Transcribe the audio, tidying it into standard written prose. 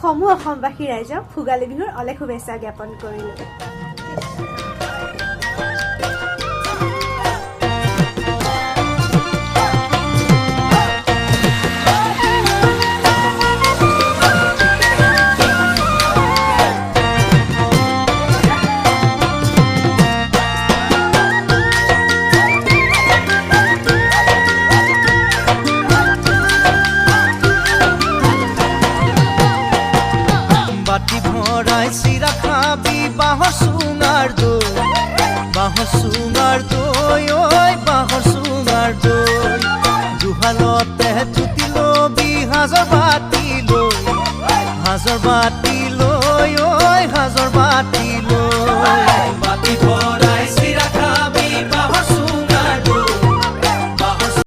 সমূহ অসমবাসী ৰাইজক ভোগালী বিহুৰ অলেখ শুভেচ্ছা জ্ঞাপন কৰিলোঁ। বাটি ভৰাই চিৰা খাবি বাঁহৰ চুঙাৰ দৈ, বাঁহৰ চুঙাৰ দৈ, ঐ বাঁহৰ চুঙাৰ দৈ। জুহালতে জুতি লবি সাজৰ বাতি লৈ, সাজৰ বাতি লৈ